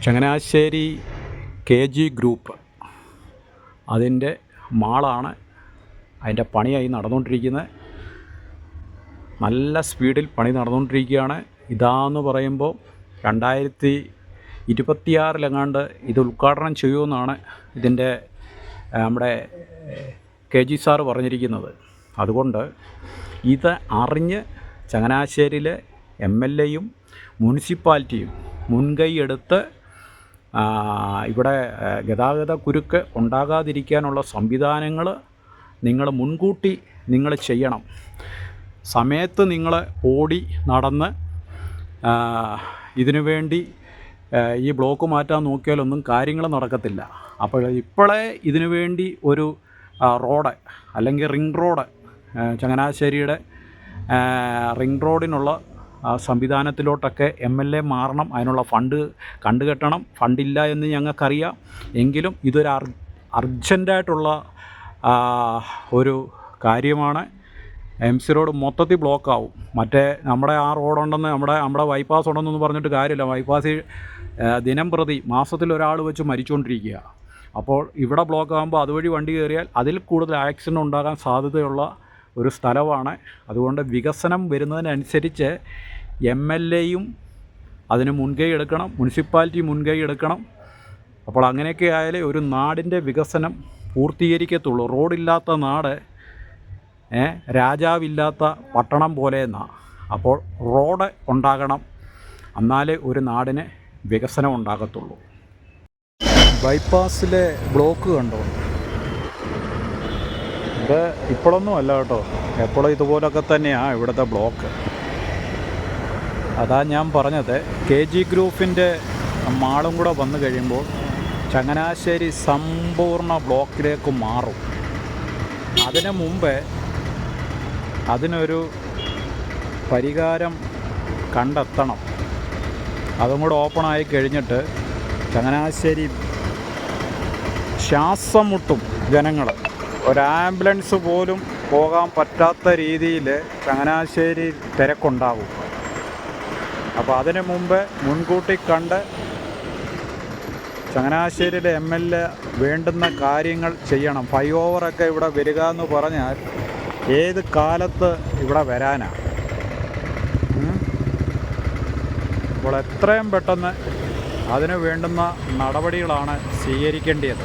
Changanassery KG group അതിൻ്റെ മാളാണ്. അതിൻ്റെ പണിയായി നടന്നുകൊണ്ടിരിക്കുന്നത്. നല്ല സ്പീഡിൽ പണി നടന്നുകൊണ്ടിരിക്കുകയാണ്. ഇതാന്ന് പറയുമ്പോൾ 2026 ഇത് ഉദ്ഘാടനം ചെയ്യുമെന്നാണ് ഇതിൻ്റെ നമ്മുടെ KG സാറ് പറഞ്ഞിരിക്കുന്നത്. അതുകൊണ്ട് ഇത് അറിഞ്ഞ് ചങ്ങനാശ്ശേരിയിലെ MLAയും മുനിസിപ്പാലിറ്റിയും മുൻകൈ എടുത്ത് ഇവിടെ ഗതാഗത കുരുക്ക് ഉണ്ടാകാതിരിക്കാനുള്ള സംവിധാനങ്ങൾ നിങ്ങൾ മുൻകൂട്ടി ചെയ്യണം. സമയത്ത് നിങ്ങൾ ഓടി നടന്ന് ഇതിനു വേണ്ടി ഈ ബ്ലോക്ക് മാറ്റാൻ നോക്കിയാലൊന്നും കാര്യങ്ങൾ നടക്കത്തില്ല. അപ്പോൾ ഇപ്പോഴേ ഇതിനു വേണ്ടി ഒരു റോഡ് അല്ലെങ്കിൽ റിംഗ് റോഡ്, ചങ്ങനാശ്ശേരിയുടെ റിംഗ് റോഡിനുള്ള സംവിധാനത്തിലോട്ടൊക്കെ MLA മാറണം. അതിനുള്ള ഫണ്ട് കണ്ടുകെട്ടണം. ഫണ്ടില്ല എന്ന് ഞങ്ങൾക്കറിയാം. എങ്കിലും ഇതൊരു അർജൻറ്റായിട്ടുള്ള ഒരു കാര്യമാണ്. MC റോഡ് മൊത്തത്തിൽ ബ്ലോക്കാവും. മറ്റേ നമ്മുടെ ആ റോഡുണ്ടെന്ന് നമ്മുടെ ബൈപ്പാസ് ഉണ്ടെന്നൊന്നും പറഞ്ഞിട്ട് കാര്യമില്ല. ബൈപ്പാസ് ദിനം പ്രതി മാസത്തിലൊരാൾ വെച്ച് മരിച്ചുകൊണ്ടിരിക്കുക. അപ്പോൾ ഇവിടെ ബ്ലോക്കാകുമ്പോൾ അതുവഴി വണ്ടി കയറിയാൽ അതിൽ കൂടുതൽ ആക്സിഡൻ്റ് ഉണ്ടാകാൻ സാധ്യതയുള്ള ഒരു സ്ഥലമാണ്. അതുകൊണ്ട് വികസനം വരുന്നതിനനുസരിച്ച് MLAയും അതിന് മുൻകൈ എടുക്കണം, മുനിസിപ്പാലിറ്റി മുൻകൈ എടുക്കണം. അപ്പോൾ അങ്ങനെയൊക്കെ ആയാലേ ഒരു നാടിൻ്റെ വികസനം പൂർത്തീകരിക്കത്തുള്ളൂ. റോഡില്ലാത്ത നാട് രാജാവില്ലാത്ത പട്ടണം പോലെ എന്നാണ്. അപ്പോൾ റോഡ് ഉണ്ടാകണം, എന്നാലേ ഒരു നാടിന് വികസനം ഉണ്ടാകത്തുള്ളൂ. ബൈപ്പാസിലെ ബ്ലോക്ക് കണ്ടോ? ഇത് ഇപ്പോഴൊന്നും അല്ല കേട്ടോ, എപ്പോഴും ഇതുപോലൊക്കെ തന്നെയാണ് ഇവിടുത്തെ ബ്ലോക്ക്. അതാ ഞാൻ പറഞ്ഞത്, KG ഗ്രൂപ്പിൻ്റെ മാളും കൂടെ വന്നു കഴിയുമ്പോൾ ചങ്ങനാശ്ശേരി സമ്പൂർണ്ണ ബ്ലോക്കിലേക്ക് മാറും. അതിനു മുമ്പേ അതിനൊരു പരിഹാരം കണ്ടെത്തണം. അതും കൂടെ ഓപ്പണായി കഴിഞ്ഞിട്ട് ചങ്ങനാശ്ശേരി ശ്വാസം മുട്ടും ജനങ്ങൾ. ഒരു ആംബുലൻസ് പോലും പോകാൻ പറ്റാത്ത രീതിയിൽ ചങ്ങനാശ്ശേരി തിരക്കുണ്ടാകും. അപ്പോൾ അതിനു മുമ്പ് മുൻകൂട്ടി കണ്ട് ചങ്ങനാശ്ശേരിയിലെ MLA വേണ്ടുന്ന കാര്യങ്ങൾ ചെയ്യണം. ഫ്ലൈ ഓവറൊക്കെ ഇവിടെ വരിക എന്ന് പറഞ്ഞാൽ ഏത് കാലത്ത് ഇവിടെ വരാനാണ്? അപ്പോൾ എത്രയും പെട്ടെന്ന് അതിന് വേണ്ടുന്ന നടപടികളാണ് സ്വീകരിക്കേണ്ടത്.